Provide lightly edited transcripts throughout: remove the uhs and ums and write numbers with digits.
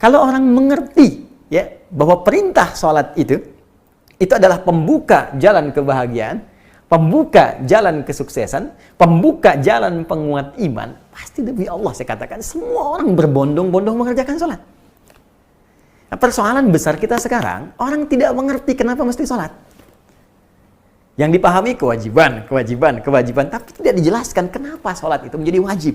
Kalau orang mengerti ya bahwa perintah sholat itu adalah pembuka jalan kebahagiaan, pembuka jalan kesuksesan, pembuka jalan penguat iman, pasti demi Allah saya katakan semua orang berbondong-bondong mengerjakan sholat. Nah, persoalan besar kita sekarang, orang tidak mengerti kenapa mesti sholat. Yang dipahami kewajiban, tapi tidak dijelaskan kenapa sholat itu menjadi wajib.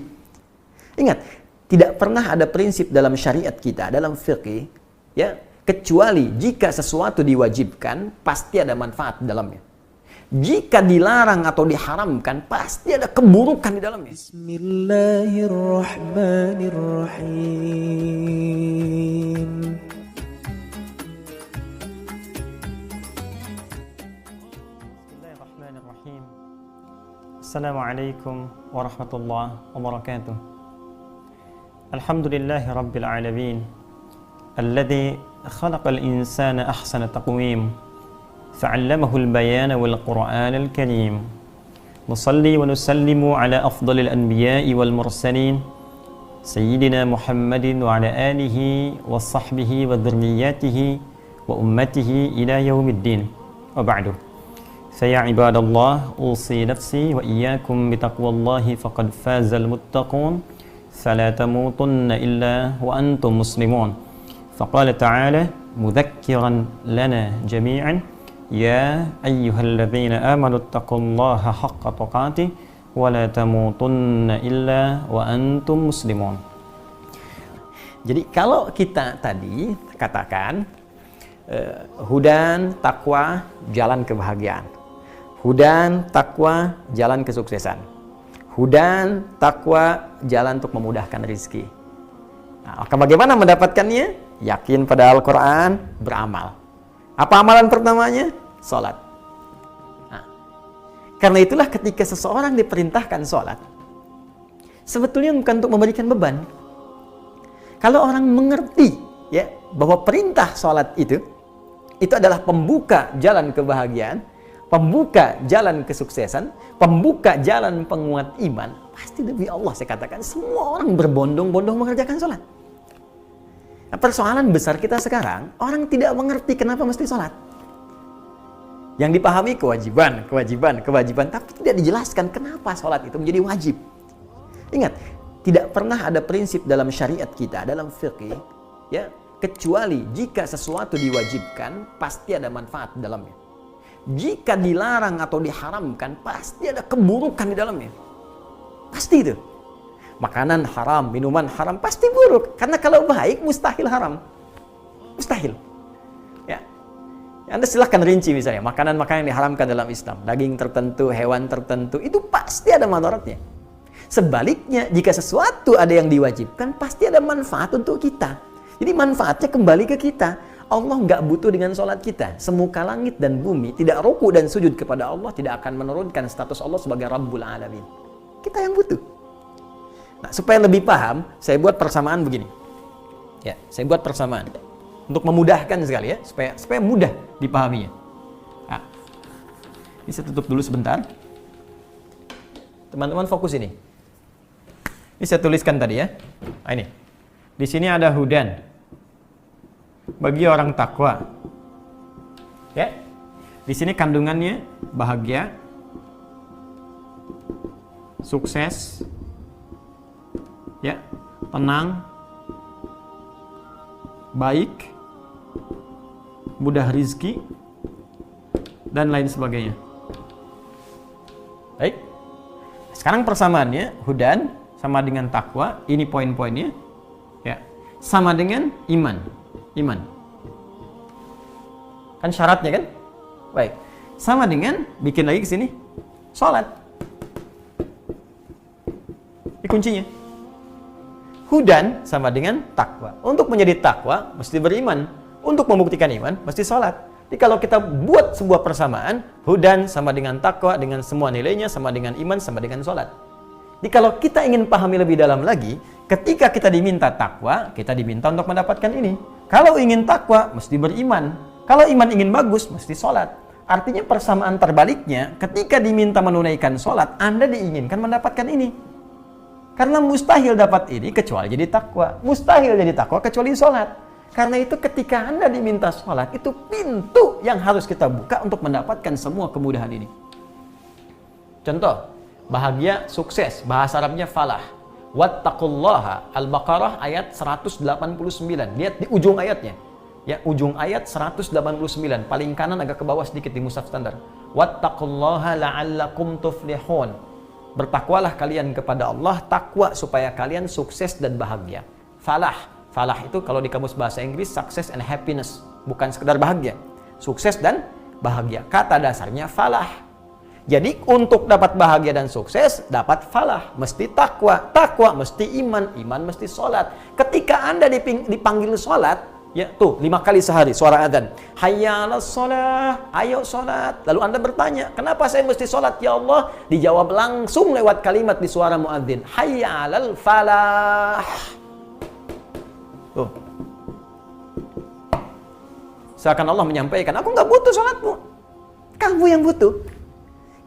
Ingat, tidak pernah ada prinsip dalam syariat kita, dalam fikih, ya, kecuali jika sesuatu diwajibkan, pasti ada manfaat di dalamnya. Jika dilarang atau diharamkan, pasti ada keburukan di dalamnya. Bismillahirrahmanirrahim. Bismillahirrahmanirrahim. Assalamualaikum warahmatullahi wabarakatuh. Alhamdulillahi rabbil alamin. Alladhi khalaqal insana ahsana taqwim. فعلمه البيان والقرآن الكريم نصلي ونسلم على أفضل الأنبياء والمرسلين سيدنا محمد وعلى آله وصحبه وذرياته وأمته إلى يوم الدين وبعد فيا عباد الله أوصي نفسي وإياكم بتقوى الله فقد فاز المتقون فلا تموتن إلا وأنتم مسلمون فقال تعالى مذكرا لنا جميعا يا أيها الذين آمنوا اتقوا الله حق تقاته ولا تموتن إلا وأنتم مسلمون. Jadi kalau kita tadi katakan hudan takwa jalan kebahagiaan, hudan takwa jalan kesuksesan, hudan takwa jalan untuk memudahkan rezeki. Nah, maka bagaimana mendapatkannya? Yakin pada Al-Quran, beramal. Apa amalan pertamanya? Sholat. Nah, karena itulah ketika seseorang diperintahkan sholat, sebetulnya bukan untuk memberikan beban. Kalau orang mengerti ya bahwa perintah sholat itu adalah pembuka jalan kebahagiaan, pembuka jalan kesuksesan, pembuka jalan penguat iman, pasti demi Allah saya katakan semua orang berbondong-bondong mengerjakan sholat. Nah, persoalan besar kita sekarang, orang tidak mengerti kenapa mesti sholat. Yang dipahami kewajiban, tapi tidak dijelaskan kenapa sholat itu menjadi wajib. Ingat, tidak pernah ada prinsip dalam syariat kita, dalam fikih, ya, kecuali jika sesuatu diwajibkan, pasti ada manfaat di dalamnya. Jika dilarang atau diharamkan, pasti ada keburukan di dalamnya. Pasti itu. Makanan haram, minuman haram, pasti buruk. Karena kalau baik, mustahil haram. Mustahil. Ya. Anda silahkan rinci misalnya, makanan-makanan yang diharamkan dalam Islam. Daging tertentu, hewan tertentu, itu pasti ada madaratnya. Sebaliknya, jika sesuatu ada yang diwajibkan, pasti ada manfaat untuk kita. Jadi manfaatnya kembali ke kita. Allah nggak butuh dengan sholat kita. Semuka langit dan bumi, tidak ruku dan sujud kepada Allah, tidak akan menurunkan status Allah sebagai Rabbul Alamin. Kita yang butuh. Nah, supaya lebih paham, saya buat persamaan begini. Ya, saya buat persamaan untuk memudahkan sekali ya, supaya mudah dipahaminya. Nah, ini saya tutup dulu sebentar. Teman-teman fokus ini. Ini saya tuliskan tadi ya. Nah, ini. Di sini ada hudan bagi orang takwa. Ya. Di sini kandungannya bahagia, sukses, ya, tenang, baik, mudah rizki, dan lain sebagainya. Baik. Sekarang persamaannya, hudan sama dengan takwa, ini poin-poinnya, ya, sama dengan iman. Iman. Kan syaratnya kan? Baik. Sama dengan, bikin lagi ke sini, sholat. Ini kuncinya. Hudan sama dengan takwa. Untuk menjadi takwa, mesti beriman. Untuk membuktikan iman, mesti sholat. Jadi kalau kita buat sebuah persamaan, hudan sama dengan takwa, dengan semua nilainya, sama dengan iman, sama dengan sholat. Jadi kalau kita ingin pahami lebih dalam lagi, ketika kita diminta takwa, kita diminta untuk mendapatkan ini. Kalau ingin takwa, mesti beriman. Kalau iman ingin bagus, mesti sholat. Artinya persamaan terbaliknya, ketika diminta menunaikan sholat, Anda diinginkan mendapatkan ini. Karena mustahil dapat ini kecuali jadi takwa. Mustahil jadi takwa kecuali sholat. Karena itu ketika Anda diminta sholat, itu pintu yang harus kita buka untuk mendapatkan semua kemudahan ini. Contoh, bahagia, sukses. Bahasa Arabnya falah. Wattaqullaha. Al-Baqarah ayat 189. Lihat di ujung ayatnya. Ya, ujung ayat 189. Paling kanan agak ke bawah sedikit di mushaf standar. Wattaqullaha la'allakum tuflihun. Bertakwalah kalian kepada Allah, takwa supaya kalian sukses dan bahagia. Falah. Falah itu kalau di kamus bahasa Inggris success and happiness, bukan sekedar bahagia. Sukses dan bahagia. Kata dasarnya falah. Jadi untuk dapat bahagia dan sukses, dapat falah, mesti takwa. Takwa mesti iman, iman mesti sholat. Ketika Anda dipanggil sholat, ya tuh 5 kali sehari suara adzan. Hayya 'alas shalah, ayo sholat. Lalu Anda bertanya, kenapa saya mesti sholat ya Allah? Dijawab langsung lewat kalimat di suara muadzin. Hayya 'alal falah. Tuh. Seakan Allah menyampaikan, aku nggak butuh sholatmu. Kamu yang butuh.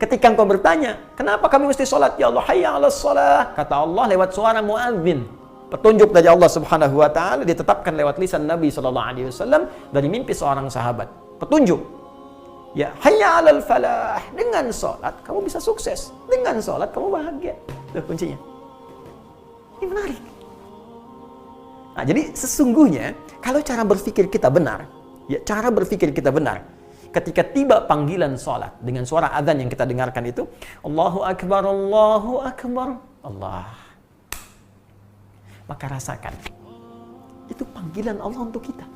Ketika engkau bertanya, kenapa kami mesti sholat ya Allah? Hayya 'alas shalah. Kata Allah lewat suara muadzin. Petunjuk dari Allah Subhanahu wa taala ditetapkan lewat lisan Nabi sallallahu alaihi wasallam dari mimpi seorang sahabat. Petunjuk. Ya, hayya 'alal falah. Dengan salat kamu bisa sukses. Dengan salat kamu bahagia. Itu kuncinya. Ini menarik. Nah, jadi sesungguhnya kalau cara berpikir kita benar, ya cara berpikir kita benar, ketika tiba panggilan salat dengan suara adzan yang kita dengarkan itu, Allahu Akbar, Allahu Akbar, Allah. Maka rasakan, itu panggilan Allah untuk kita.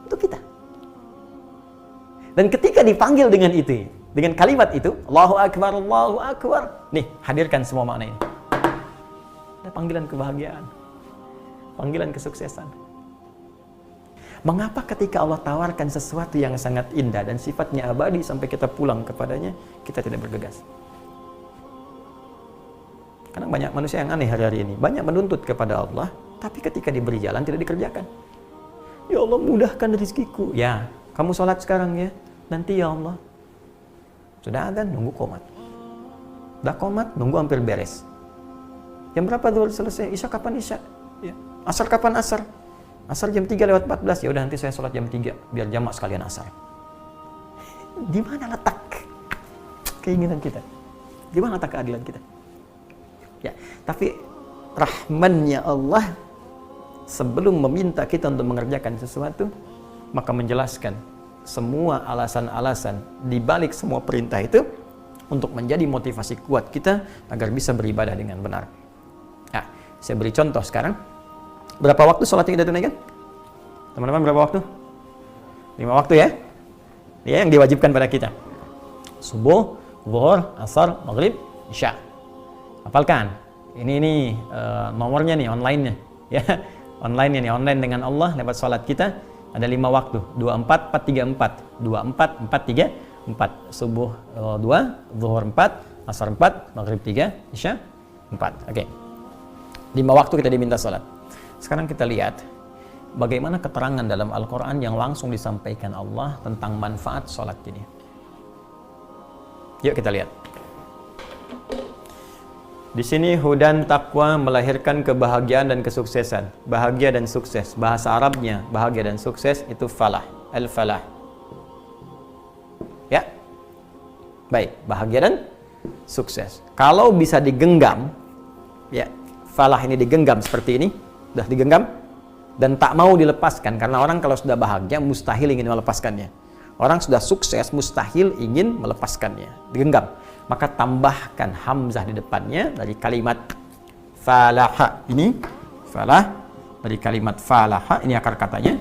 Untuk kita. Dan ketika dipanggil dengan itu, dengan kalimat itu, Allahu Akbar, Allahu Akbar. Nih, hadirkan semua makna ini. Ada panggilan kebahagiaan. Panggilan kesuksesan. Mengapa ketika Allah tawarkan sesuatu yang sangat indah dan sifatnya abadi sampai kita pulang kepadanya, kita tidak bergegas? Karena banyak manusia yang aneh hari-hari ini. Banyak menuntut kepada Allah, tapi ketika diberi jalan tidak dikerjakan. Ya Allah, mudahkan rezekiku. Ya, kamu sholat sekarang ya. Nanti ya Allah. Sudah adzan, nunggu qomat. Udah qomat, nunggu hampir beres. Jam berapa zuhur selesai? Isya kapan isya? Ya. Asar kapan asar? Asar jam 3:14. Ya udah nanti saya sholat jam 3 biar jamak sekalian asar. Di mana letak keinginan kita? Di mana letak keadilan kita? Ya, tapi rahmannya Allah sebelum meminta kita untuk mengerjakan sesuatu, maka menjelaskan semua alasan-alasan di balik semua perintah itu untuk menjadi motivasi kuat kita agar bisa beribadah dengan benar. Nah, saya beri contoh sekarang. Berapa waktu sholat yang kita tunaikan? Teman-teman, berapa waktu? 5 waktu ya? Ya, yang diwajibkan pada kita. Subuh, zuhur, asar, maghrib, isya. Hafalkan. Ini nomornya nih, online-nya. Ya, online-nya nih, online dengan Allah lewat sholat kita. Ada 5 waktu. 24, 4, 3, 4. 24, 4, 3, 4. Subuh 2, zuhur 4, asar 4, maghrib 3, isya 4. Oke. 5 waktu kita diminta sholat. Sekarang kita lihat bagaimana keterangan dalam Al-Quran yang langsung disampaikan Allah tentang manfaat sholat ini. Yuk kita lihat. Di sini hudan taqwa melahirkan kebahagiaan dan kesuksesan. Bahagia dan sukses. Bahasa Arabnya bahagia dan sukses itu falah. Al-falah. Ya. Baik, bahagia dan sukses. Kalau bisa digenggam, ya, falah ini digenggam seperti ini. Sudah digenggam dan tak mau dilepaskan, karena orang kalau sudah bahagia mustahil ingin melepaskannya. Orang sudah sukses mustahil ingin melepaskannya. Digenggam. Maka tambahkan hamzah di depannya dari kalimat falaha. Ini falah dari kalimat falaha, ini akar katanya.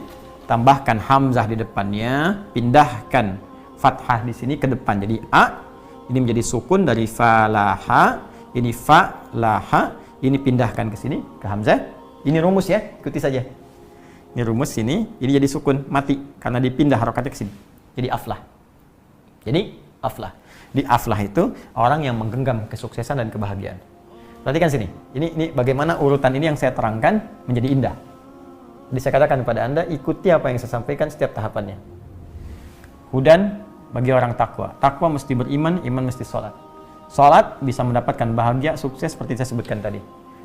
Tambahkan hamzah di depannya, pindahkan fathah di sini ke depan jadi a. Ini menjadi sukun dari falaha, ini falaha, ini pindahkan ke sini ke hamzah. Ini rumus ya, ikuti saja. Ini rumus sini, ini jadi sukun, mati karena dipindah harokatnya ke sini. Jadi aflah. Jadi aflah. Di aflah itu orang yang menggenggam kesuksesan dan kebahagiaan. Perhatikan sini. Ini bagaimana urutan ini yang saya terangkan menjadi indah. Jadi saya katakan kepada Anda, ikuti apa yang saya sampaikan setiap tahapannya. Hudan bagi orang takwa. Takwa mesti beriman, iman mesti sholat. Salat bisa mendapatkan bahagia, sukses seperti saya sebutkan tadi.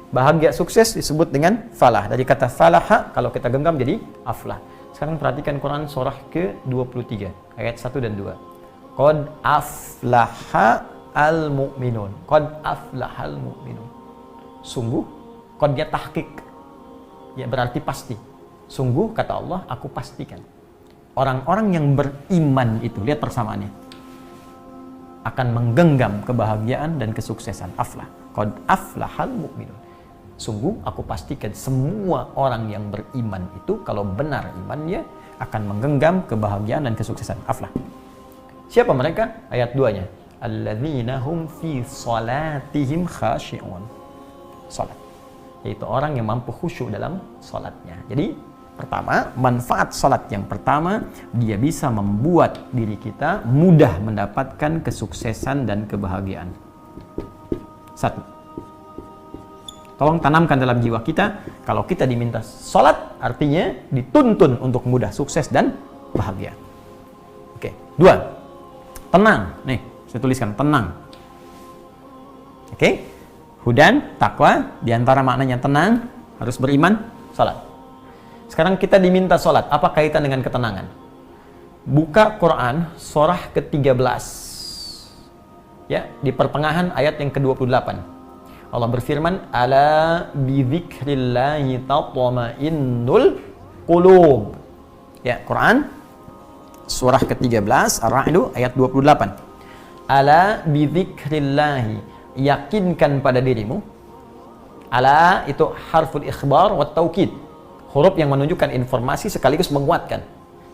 Bahagia, sukses disebut dengan falah. Dari kata falaha, kalau kita genggam jadi aflah. Sekarang perhatikan Quran surah ke-23, ayat 1 dan 2. Qad aflaha al-mu'minun. Qad aflahal mu'minun. Sungguh, qadnya tahqiq. Ya, berarti pasti. Sungguh, kata Allah, aku pastikan. Orang-orang yang beriman itu, lihat persamaannya, akan menggenggam kebahagiaan dan kesuksesan. Aflah. Qad aflahal mu'minun. Sungguh aku pastikan semua orang yang beriman itu kalau benar imannya akan menggenggam kebahagiaan dan kesuksesan. Aflah. Siapa mereka? Ayat 2-nya. Alladzina hum fi salatihim khashi'un. Salat. Yaitu orang yang mampu khusyuk dalam salatnya. Jadi pertama, manfaat salat yang pertama, dia bisa membuat diri kita mudah mendapatkan kesuksesan dan kebahagiaan. Satu. Tolong tanamkan dalam jiwa kita, kalau kita diminta salat, artinya dituntun untuk mudah sukses dan bahagia. Oke. 2. Tenang. Nih, saya tuliskan tenang. Oke. Hudan, takwa, diantara maknanya tenang, harus beriman, salat. Sekarang kita diminta salat. Apa kaitan dengan ketenangan? Buka Quran surah ke-13. Ya, di pertengahan ayat yang ke-28. Allah berfirman, "Ala bidzikrillahi tatma'innul qulub." Ya, Quran surah ke-13 Ar-Ra'd ayat 28. Ala bidzikrillahi, yakinkan pada dirimu. Ala itu harful ikhbar wa taukid. Huruf yang menunjukkan informasi sekaligus menguatkan.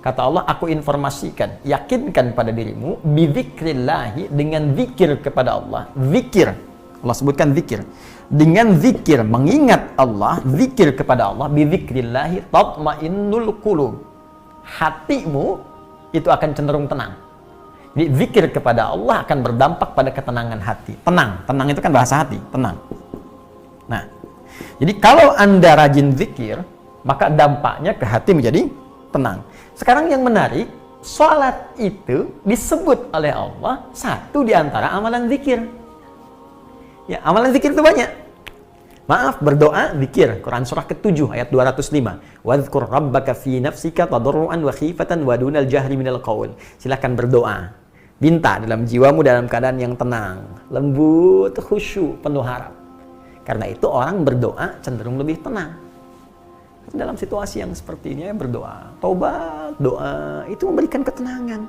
Kata Allah, aku informasikan, yakinkan pada dirimu bidzikrillahi, dengan zikir kepada Allah. Zikir, Allah sebutkan zikir. Dengan zikir, mengingat Allah, zikir kepada Allah, bidzikrillahi tatma'innul qulub. Hatimu itu akan cenderung tenang. Jadi zikir kepada Allah akan berdampak pada ketenangan hati. Tenang, tenang itu kan bahasa hati, tenang. Nah, jadi kalau Anda rajin zikir, maka dampaknya ke hati menjadi tenang. Sekarang yang menarik, salat itu disebut oleh Allah satu di antara amalan zikir. Ya, amalan zikir itu banyak. Maaf, berdoa, zikir. Quran surah ke-7 ayat 205. Wadhkur rabbaka fi nafsika tadarruan wa khifatan wa dunal jahri minal qaul. Silakan berdoa. Minta dalam jiwamu dalam keadaan yang tenang, lembut, khusyuk, penuh harap. Karena itu orang berdoa cenderung lebih tenang. Dalam situasi yang seperti ini, berdoa, taubat, doa, itu memberikan ketenangan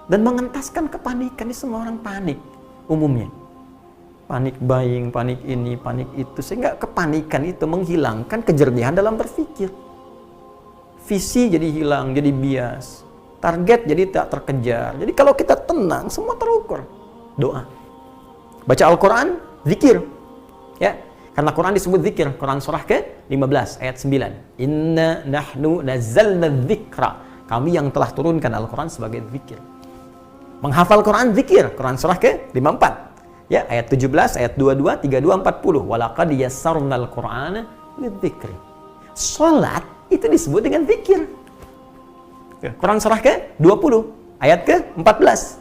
dan mengentaskan kepanikan. Ini semua orang panik umumnya. Panik buying, panik ini, panik itu, sehingga kepanikan itu menghilangkan kejernihan dalam berpikir. Visi jadi hilang, jadi bias. Target jadi tak terkejar. Jadi kalau kita tenang, semua terukur. Doa. Baca Al-Quran, zikir. Ya, karena Quran disebut zikir. Quran surah ke-15 ayat 9. Inna nahnu nazzalna dzikra. Kami yang telah turunkan Al-Quran sebagai zikir. Menghafal Quran, zikir. Quran surah ke-54. Ya, ayat 17, ayat 22, 32, 40. Walaqad yassarnal Qur'ana lidzikri. Salat itu disebut dengan zikir. Quran surah ke-20, ayat ke-14.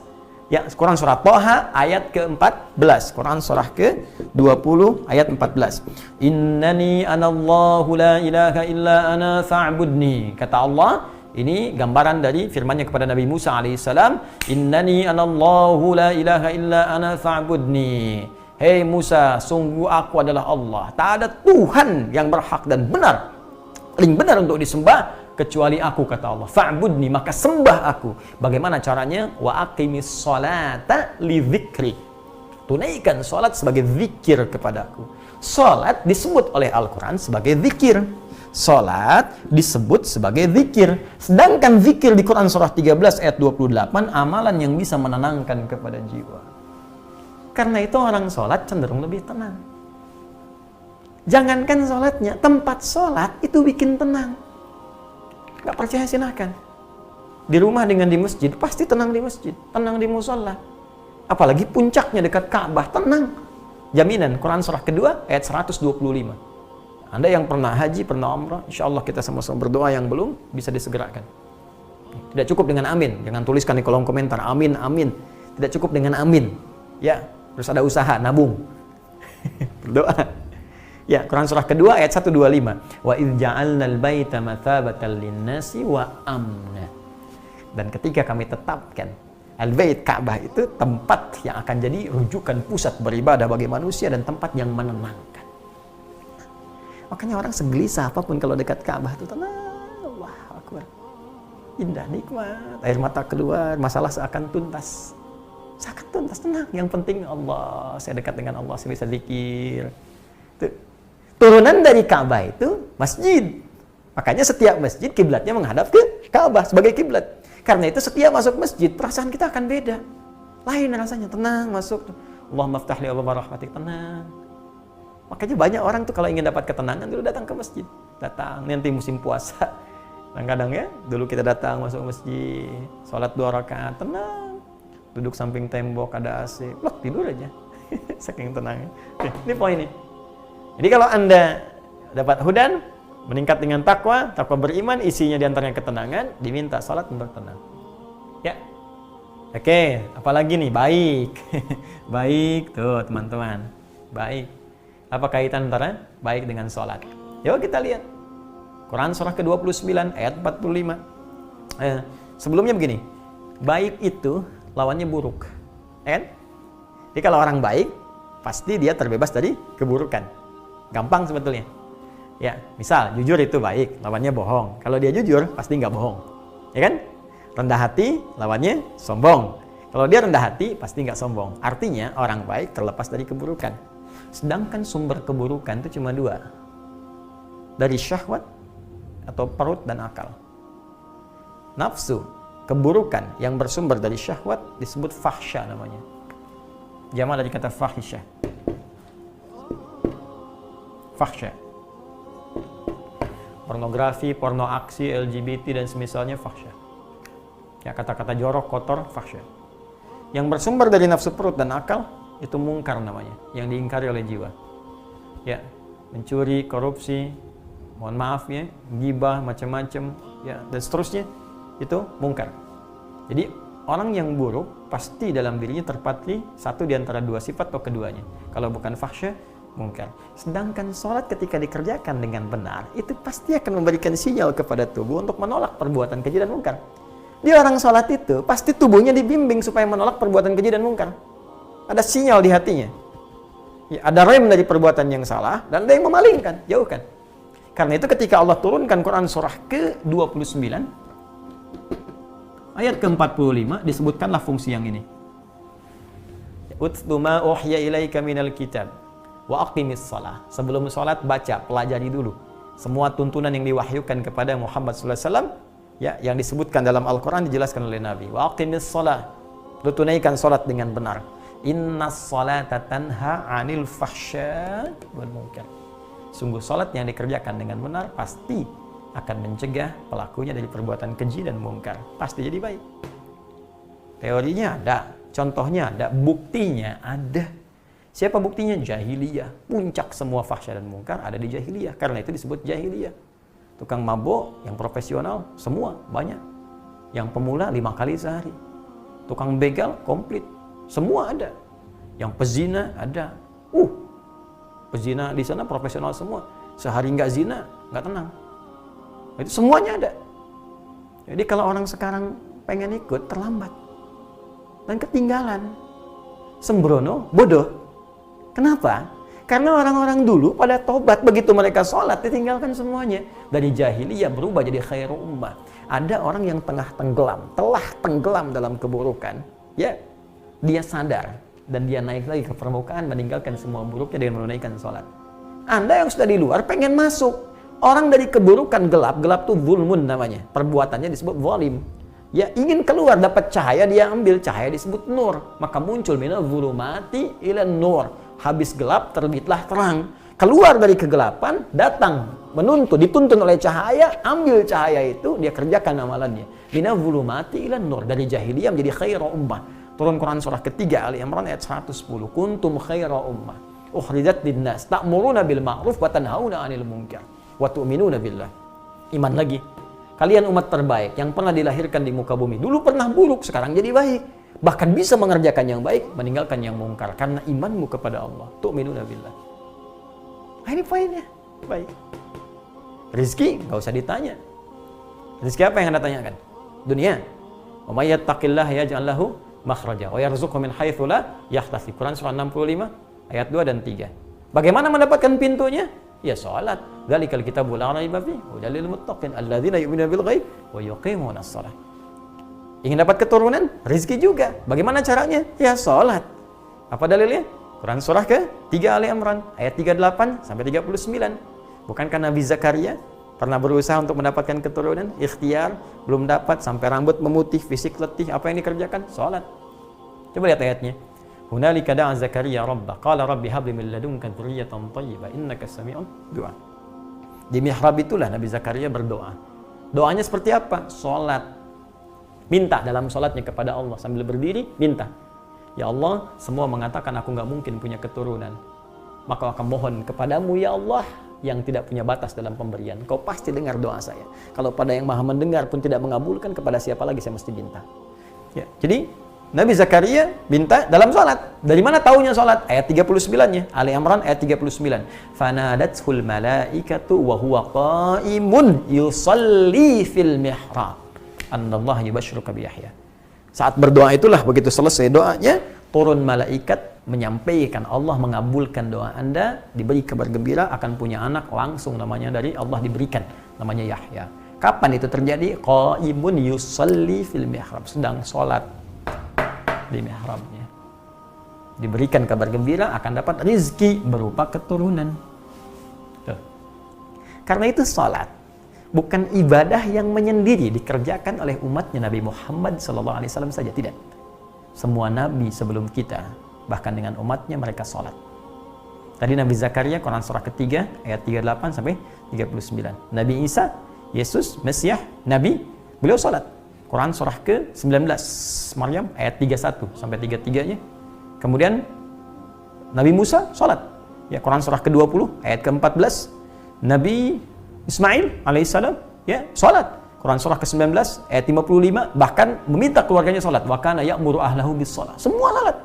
Ya, Quran surah Thaha ayat ke-14. Quran surah ke-20 ayat 14. Innani anallahu la ilaha illa ana fa'budni. Kata Allah, ini gambaran dari firman-Nya kepada Nabi Musa alaihissalam, Innani anallahu la ilaha illa ana fa'budni. Hei Musa, sungguh aku adalah Allah. Tak ada Tuhan yang berhak dan benar, paling benar untuk disembah kecuali aku, kata Allah. Fa'budni, maka sembah aku. Bagaimana caranya? Wa aqimis sholata li dzikri. Tunaikan salat sebagai zikir kepadaku. Salat disebut oleh Al-Quran sebagai zikir. Salat disebut sebagai zikir. Sedangkan zikir di Quran surah 13 ayat 28 amalan yang bisa menenangkan kepada jiwa. Karena itu orang salat cenderung lebih tenang. Jangankan salatnya, tempat salat itu bikin tenang. Gak percaya silahkan. Di rumah dengan di masjid, pasti tenang di masjid, tenang di musola. Apalagi puncaknya dekat Ka'bah, tenang. Jaminan, Quran surah kedua ayat 125. Anda yang pernah haji, pernah umrah, insya Allah kita sama-sama berdoa, yang belum bisa disegerakan. Tidak cukup dengan amin, jangan tuliskan di kolom komentar amin, amin. Tidak cukup dengan amin. Ya, Terus ada usaha, nabung. Berdoa. Ya, Quran surah kedua ayat 125. Wa idz ja'alnal baita mathabatan lin-nasi wa amna. Dan ketika kami tetapkan Al-Bait Ka'bah itu tempat yang akan jadi rujukan pusat beribadah bagi manusia dan tempat yang menenangkan. Makanya orang segelisah apapun kalau dekat Ka'bah itu tenang, wah akbar. Indah, nikmat, air mata keluar, masalah seakan tuntas. Seakan tuntas, tenang. Yang penting Allah, saya dekat dengan Allah, saya bisa zikir. Turunan dari Ka'bah itu masjid. Makanya setiap masjid kiblatnya menghadap ke Ka'bah sebagai kiblat. Karena itu setiap masuk masjid, perasaan kita akan beda. Lain rasanya, tenang masuk. Allahumma ftah li abwaaba rahmatik, tenang. Makanya banyak orang tuh kalau ingin dapat ketenangan dulu datang ke masjid. Datang, nanti musim puasa. Kadang-kadang ya, dulu kita datang masuk masjid, sholat 2 rakaat, tenang. Duduk samping tembok, ada AC, plak tidur aja. Saking tenangnya. Oke, ini poin nih. Jadi kalau Anda dapat hudan, meningkat dengan takwa beriman, isinya diantaranya ketenangan, diminta salat bertenang. Ya. Oke, apalagi nih? Baik. Baik tuh teman-teman. Baik. Apa kaitan antara baik dengan salat? Yuk kita lihat. Quran surah ke-29 ayat 45. Sebelumnya begini. Baik itu lawannya buruk. Kan? Jadi kalau orang baik, pasti dia terbebas dari keburukan. Gampang sebetulnya. Ya, misal jujur itu baik, lawannya bohong. Kalau dia jujur, pasti nggak bohong. Ya kan? Rendah hati, lawannya sombong. Kalau dia rendah hati, pasti nggak sombong. Artinya orang baik terlepas dari keburukan. Sedangkan sumber keburukan itu cuma 2. Dari syahwat atau perut dan akal. Nafsu, keburukan yang bersumber dari syahwat disebut fahsya namanya. Jamak dari kata fahisyah. Fahsya. Pornografi, porno aksi, LGBT dan semisalnya fahsya. Ya, kata-kata jorok, kotor, fahsya. Yang bersumber dari nafsu perut dan akal itu mungkar namanya, yang diingkari oleh jiwa. Ya, mencuri, korupsi, mohon maaf ya, ghibah, macam-macam, ya, dan seterusnya itu mungkar. Jadi orang yang buruk pasti dalam dirinya terpatri satu di antara 2 sifat atau keduanya. Kalau bukan fahsya, mungkar. Sedangkan sholat ketika dikerjakan dengan benar, itu pasti akan memberikan sinyal kepada tubuh untuk menolak perbuatan keji dan mungkar. Di orang sholat itu, pasti tubuhnya dibimbing supaya menolak perbuatan keji dan mungkar. Ada sinyal di hatinya. Ya, ada rem dari perbuatan yang salah, dan ada yang memalingkan, jauhkan. Karena itu ketika Allah turunkan Quran surah ke-29, ayat ke-45, disebutkanlah fungsi yang ini. Utlu ma uhya ilaika minal kitab wa aqimis shalah. Sebelum sholat baca, pelajari dulu semua tuntunan yang diwahyukan kepada Muhammad SAW, ya, yang disebutkan dalam Al-Quran dijelaskan oleh Nabi. Wa aqimis shalah, lu tunaikan sholat dengan benar. Innas sholata tanha 'anil fahsya wal munkar. Sungguh sholat yang dikerjakan dengan benar pasti akan mencegah pelakunya dari perbuatan keji dan mungkar. Pasti jadi baik. Teorinya ada, contohnya ada, buktinya ada. Siapa buktinya? Jahiliyah. Puncak semua fahsya dan mungkar ada di jahiliyah. Karena itu disebut jahiliyah. Tukang mabuk, yang profesional, semua banyak. Yang pemula 5 kali sehari. Tukang begal, komplit. Semua ada. Yang pezina ada. Pezina di sana profesional semua. Sehari nggak zina, nggak tenang. Itu semuanya ada. Jadi kalau orang sekarang pengen ikut, terlambat. Dan ketinggalan. Sembrono, bodoh. Kenapa? Karena orang-orang dulu pada tobat, begitu mereka sholat ditinggalkan semuanya. Dari jahiliyah berubah jadi khairu ummah. Ada orang yang telah tenggelam dalam keburukan, ya, dia sadar dan dia naik lagi ke permukaan, meninggalkan semua buruknya dengan menunaikan sholat. Anda yang sudah di luar pengen masuk, orang dari keburukan gelap tuh zulmun namanya, perbuatannya disebut zalim. Ya, ingin keluar dapat cahaya, dia ambil cahaya disebut nur, maka muncul minal zulumati ilan nur. Habis gelap terbitlah terang. Keluar dari kegelapan, datang dituntun oleh cahaya, ambil cahaya itu, dia kerjakan amalannya. Minal zulumati ilan nur, dari jahiliyah menjadi khairu ummah. Turun Quran surah ketiga Ali Imran ayat 110. Kuntum khairu ummah ukhrijat linnas ta'muruna bil ma'ruf wa tanhauna 'anil munkar wa tu'minuna billah. Iman lagi. Kalian umat terbaik yang pernah dilahirkan di muka bumi. Dulu pernah buruk, sekarang jadi baik. Bahkan bisa mengerjakan yang baik, meninggalkan yang mungkar. Karena imanmu kepada Allah. Tu'minuna billah. Nah, ini poinnya. Baik. Rizki, nggak usah ditanya. Rizki apa yang Anda tanyakan? Dunia. Wa may yattaqillaha yaj'al lahu makhraja wa yarzuqhu min haitsu la yahtasib. Quran surah 65 ayat 2 dan 3. Bagaimana mendapatkan pintunya? Ya salat. Dzalikal kitabul la raiba fihi hudal lil muttaqin alladzina yu'minuna bil ghaib wa yuqimunas shalah. Ingin dapat keturunan? Rizki juga. Bagaimana caranya? Ya salat. Apa dalilnya? Quran surah ke-3 Ali Imran ayat 38 sampai 39. Bukankah Nabi Zakaria pernah berusaha untuk mendapatkan keturunan? Ikhtiar, belum dapat, sampai rambut memutih, fisik letih. Apa yang dikerjakan? Salat. Coba lihat ayatnya. Hunalika da'a Zakaria rabbah qala rabbi habli min ladunka dzurriyyatan thayyibah innaka sami'ud du'a. Di mihrab itulah Nabi Zakaria berdoa. Doanya seperti apa? Salat. Minta dalam salatnya kepada Allah sambil berdiri, minta. Ya Allah, semua mengatakan aku nggak mungkin punya keturunan. Maka akan mohon kepadamu ya Allah yang tidak punya batas dalam pemberian. Kau pasti dengar doa saya. Kalau pada yang maha mendengar pun tidak mengabulkan, kepada siapa lagi saya mesti minta. Ya, jadi Nabi Zakaria minta dalam salat. Dari mana taunya salat? Ayat 39-nya. Ali Imran ayat 39. Fanadathul malaikatu wa huwa qa'imun yusalli fil mihrab. Annallahu yubashshiruka bi Yahya. Saat berdoa itulah, begitu selesai doanya, turun malaikat menyampaikan Allah mengabulkan doa Anda, diberi kabar gembira akan punya anak, langsung namanya dari Allah diberikan, namanya Yahya. Kapan itu terjadi? Qaimun yusalli fil mihrab, sedang sholat di mihrabnya. Diberikan kabar gembira akan dapat rizki berupa keturunan. Tuh. Karena itu sholat bukan ibadah yang menyendiri dikerjakan oleh umatnya Nabi Muhammad SAW saja, tidak. Semua nabi sebelum kita, bahkan dengan umatnya mereka sholat. Tadi Nabi Zakaria, Quran surah ketiga ayat 38 sampai 39. Nabi Isa, Yesus, Mesiah, Nabi, beliau sholat. Quran surah ke-19, Maryam ayat 31 sampai 33-nya. Kemudian Nabi Musa sholat. Ya, Quran surah ke-20 ayat ke-14. Nabi Ismail alaihissalam ya salat. Quran surah ke-19 ayat 55, bahkan meminta keluarganya salat. Wa kana ya'muru ahlahu bis-shalah. Semua salat.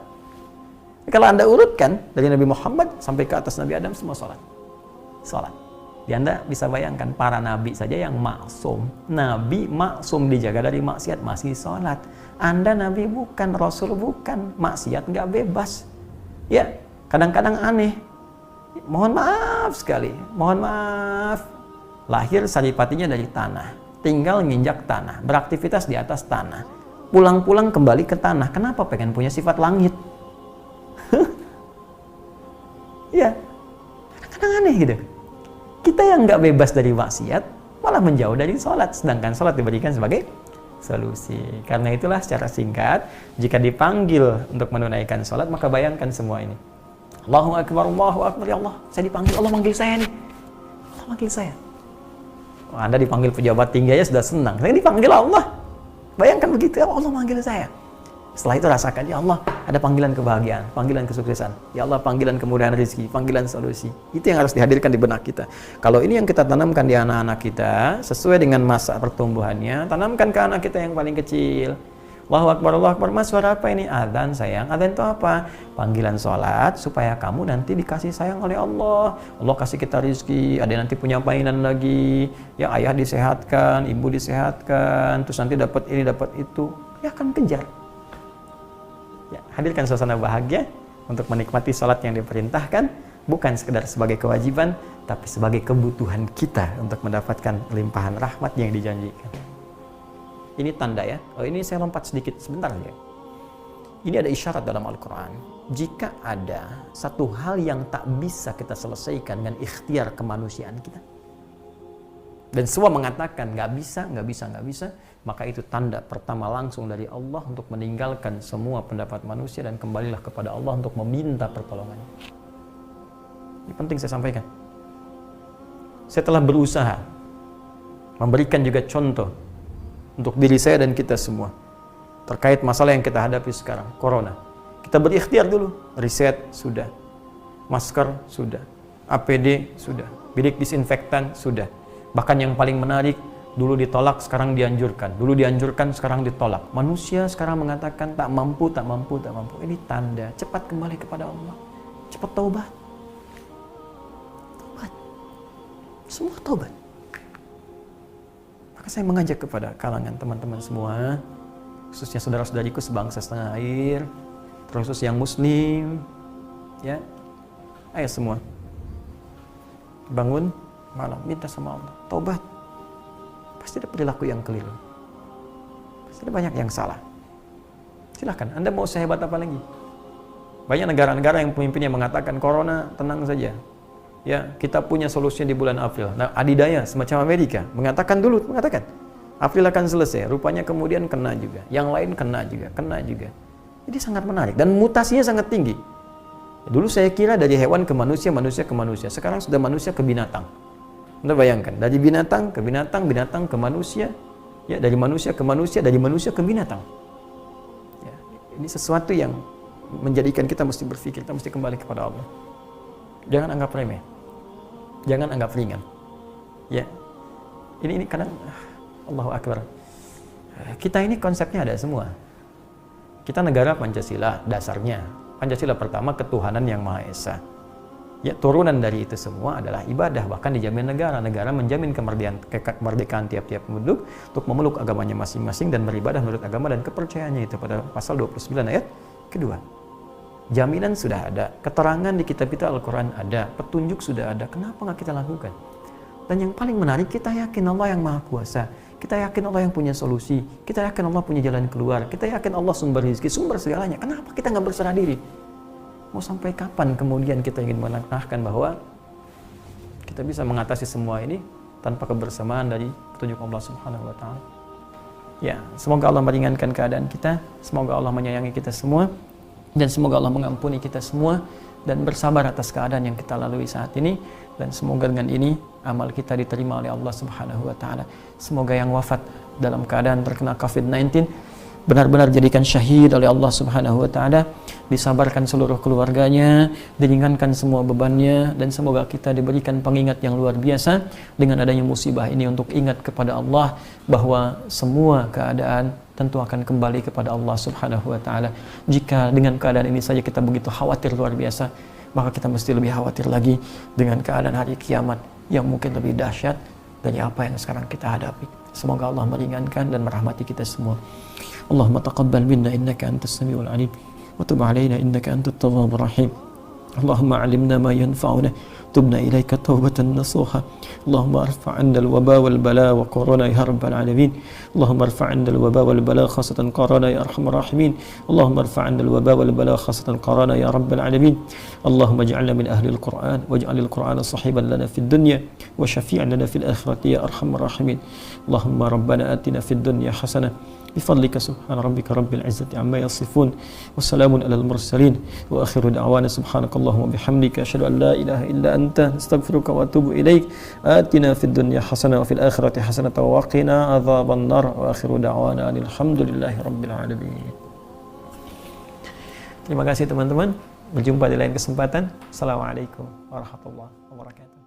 Kalau Anda urutkan dari Nabi Muhammad sampai ke atas Nabi Adam, semua salat. Salat. Di Anda bisa bayangkan para nabi saja yang maksum. Nabi maksum, dijaga dari maksiat, masih salat. Anda nabi bukan, rasul bukan, maksiat nggak bebas. Ya, kadang-kadang aneh. Mohon maaf sekali. Mohon maaf. Lahir saripatinya dari tanah, tinggal nginjak tanah, beraktivitas di atas tanah, pulang-pulang kembali ke tanah. Kenapa pengen punya sifat langit? Ya, kadang-kadang aneh gitu. Kita yang nggak bebas dari maksiat malah menjauh dari sholat, sedangkan sholat diberikan sebagai solusi. Karena itulah secara singkat, jika dipanggil untuk menunaikan sholat, maka bayangkan semua ini. Allahu Akbar, ya Allah, saya dipanggil, Allah manggil saya nih. Allah manggil saya. Anda dipanggil pejabat tinggi aja sudah senang. Saya dipanggil Allah. Bayangkan begitu, ya Allah manggil saya. Setelah itu rasakan, ya Allah ada panggilan kebahagiaan, panggilan kesuksesan. Ya Allah panggilan kemudahan rezeki, panggilan solusi. Itu yang harus dihadirkan di benak kita. Kalau ini yang kita tanamkan di anak-anak kita, sesuai dengan masa pertumbuhannya, tanamkan ke anak kita yang paling kecil. Allahu Akbar, mas suara apa ini? Adzan sayang. Adzan itu apa? Panggilan sholat supaya kamu nanti dikasih sayang oleh Allah. Allah kasih kita rizki, ada nanti punya mainan lagi. Ya ayah disehatkan, ibu disehatkan, terus nanti dapat ini, dapat itu. Ya akan kejar. Ya, hadirkan suasana bahagia untuk menikmati sholat yang diperintahkan, bukan sekedar sebagai kewajiban, tapi sebagai kebutuhan kita untuk mendapatkan limpahan rahmat yang dijanjikan. Ini tanda ya. Oh, ini saya lompat sedikit sebentar ya. Ini ada isyarat dalam Al-Quran. Jika ada satu hal yang tak bisa kita selesaikan dengan ikhtiar kemanusiaan kita, dan semua mengatakan nggak bisa, maka itu tanda pertama langsung dari Allah untuk meninggalkan semua pendapat manusia dan kembalilah kepada Allah untuk meminta pertolongan. Ini penting saya sampaikan. Saya telah berusaha memberikan juga contoh untuk diri saya dan kita semua terkait masalah yang kita hadapi sekarang, corona. Kita berikhtiar dulu, riset sudah, masker sudah, APD sudah, bilik disinfektan sudah. Bahkan yang paling menarik, Dulu ditolak, sekarang dianjurkan. Dulu dianjurkan, sekarang ditolak. Manusia sekarang mengatakan tak mampu, tak mampu, tak mampu. Ini tanda cepat kembali kepada Allah. Cepat taubat. Taubat. Semua taubat. Maka saya mengajak kepada kalangan teman-teman semua, khususnya saudara-saudariku sebangsa setanah air, terkhusus yang muslim, ya, ayo semua bangun malam, minta sama Allah, taubat. Pasti ada perilaku yang keliru, pasti ada banyak yang salah. Silahkan, Anda mau sehebat apa lagi? Banyak negara-negara yang pemimpinnya mengatakan corona tenang saja, ya, kita punya solusinya di bulan April. Nah, adidaya semacam Amerika mengatakan April akan selesai, rupanya kemudian kena juga, yang lain kena juga. Jadi sangat menarik dan mutasinya sangat tinggi. Dulu saya kira dari hewan ke manusia, manusia ke manusia. Sekarang sudah manusia ke binatang. Anda bayangkan, dari binatang ke binatang, binatang ke manusia, ya, dari manusia ke manusia, dari manusia ke binatang. Ya, ini sesuatu yang menjadikan kita mesti berpikir, kita mesti kembali kepada Allah. Jangan anggap remeh, jangan anggap ringan. Ya, ini kadang Allahu Akbar. Kita ini konsepnya ada semua. Kita negara Pancasila dasarnya. Pancasila pertama ketuhanan yang Maha Esa. Ya, turunan dari itu semua adalah ibadah, bahkan dijamin negara. Negara menjamin kemerdekaan tiap-tiap penduduk untuk memeluk agamanya masing-masing dan beribadah menurut agama dan kepercayaannya itu pada pasal 29 ayat kedua. Jaminan sudah ada, keterangan di kitab kita Al-Quran ada, petunjuk sudah ada. Kenapa nggak kita lakukan? Dan yang paling menarik, kita yakin Allah yang Maha Kuasa. Kita yakin Allah yang punya solusi. Kita yakin Allah punya jalan keluar. Kita yakin Allah sumber rezeki, sumber segalanya. Kenapa kita nggak berserah diri? Mau sampai kapan kemudian kita ingin menangkahkan bahwa kita bisa mengatasi semua ini tanpa kebersamaan dari petunjuk Allah Subhanahu wa Ta'ala? Ya, semoga Allah meringankan keadaan kita, semoga Allah menyayangi kita semua, dan semoga Allah mengampuni kita semua dan bersabar atas keadaan yang kita lalui saat ini. Dan semoga dengan ini amal kita diterima oleh Allah Subhanahu wa Ta'ala. Semoga yang wafat dalam keadaan terkena COVID-19 benar-benar dijadikan syahid oleh Allah Subhanahu wa Ta'ala, disabarkan seluruh keluarganya, diringankan semua bebannya, dan semoga kita diberikan pengingat yang luar biasa dengan adanya musibah ini untuk ingat kepada Allah bahwa semua keadaan tentu akan kembali kepada Allah Subhanahu wa Ta'ala. Jika dengan keadaan ini saja kita begitu khawatir luar biasa, maka kita mesti lebih khawatir lagi dengan keadaan hari kiamat yang mungkin lebih dahsyat dari apa yang sekarang kita hadapi. Semoga Allah meringankan dan merahmati kita semua. Allahumma taqabbal minna innaka antas samiul alim wa tub alaina innaka antat tawwabur rahim. Allahumma 'allimna ma yanfa'una tubna ilaika taubatan nasuha. Allahumma arfa' 'anna al-waba wal bala wa corona ya rabbal alamin. Allahumma arfa' 'anna al-waba wal bala khasatan corona ya arhamar rahimin. Allahumma arfa' 'anna al-waba wal bala khasatan corona ya rabbal alamin. Allahumma ij'alna min ahli al-Qur'an waj'al al-Qur'ana sahiban lana fid dunya wa syafi'an lana fil akhirati ya arhamar rahimin. Allahumma rabbana atina fid dunya hasanah بفضلك سبحان ربك رب العزة عما يصفون وسلام على المرسلين وآخر دعوانا سبحانك اللهم وبحمدك أشهد أن لا إله إلا أنت نستغفرك وأتوب إليك آتنا في الدنيا حسنة وفي الآخرة حسنة وقنا عذاب النار وآخر دعوانا أن الحمد لله رب العالمين. Terima kasih teman-teman. Berjumpa di lain kesempatan. Assalamualaikum warahmatullahi wabarakatuh.